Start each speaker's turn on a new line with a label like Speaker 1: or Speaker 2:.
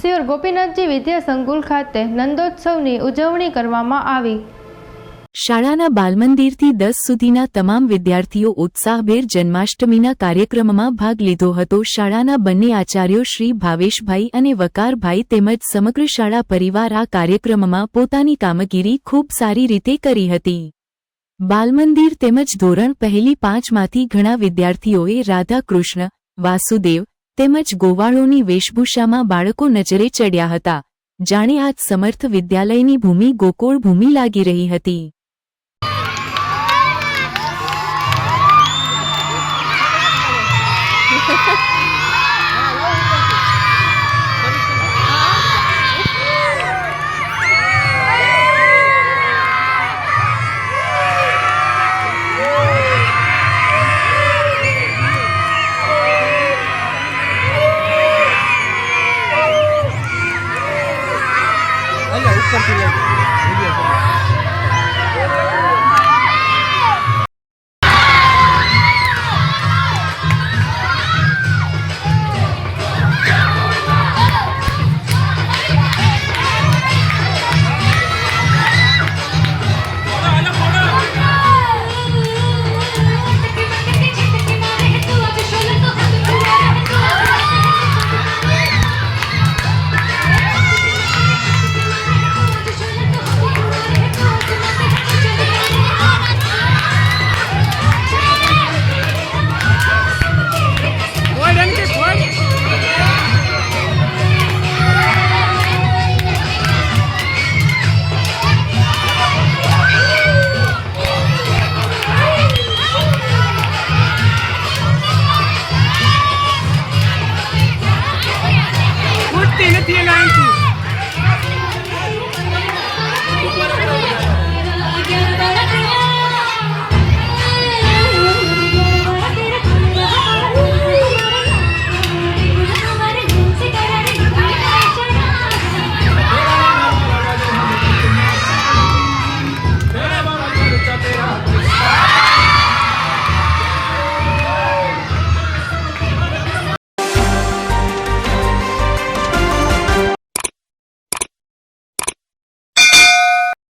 Speaker 1: સિયોર ગોપીનાથજી વિદ્યા સંકુલ ખાતે નંદોત્સવની ઉજવણી કરવામાં આવી।
Speaker 2: શાળાના બાલમંદિરથી 10 સુધીના તમામ વિદ્યાર્થીઓ ઉત્સાહભેર જન્માષ્ટમીના કાર્યક્રમમાં ભાગ લીધો હતો। શાળાના બંને આચાર્યો શ્રી ભાવેશભાઈ અને વકારભાઈ તેમજ સમગ્ર શાળા પરિવાર આ કાર્યક્રમમાં પોતાની કામગીરી ખૂબ સારી રીતે કરી હતી। બાલમંદિર તેમજ ધોરણ પહેલી 5માંથી ઘણા વિદ્યાર્થીઓએ રાધા કૃષ્ણ, વાસુદેવ તેમજ ગોવાળોની વેશભૂષામાં બાળકો નજરે ચડ્યા હતા। જાણે આજ સમર્થ વિદ્યાલયની ભૂમિ ગોકુળ ભૂમિ લાગી રહી હતી।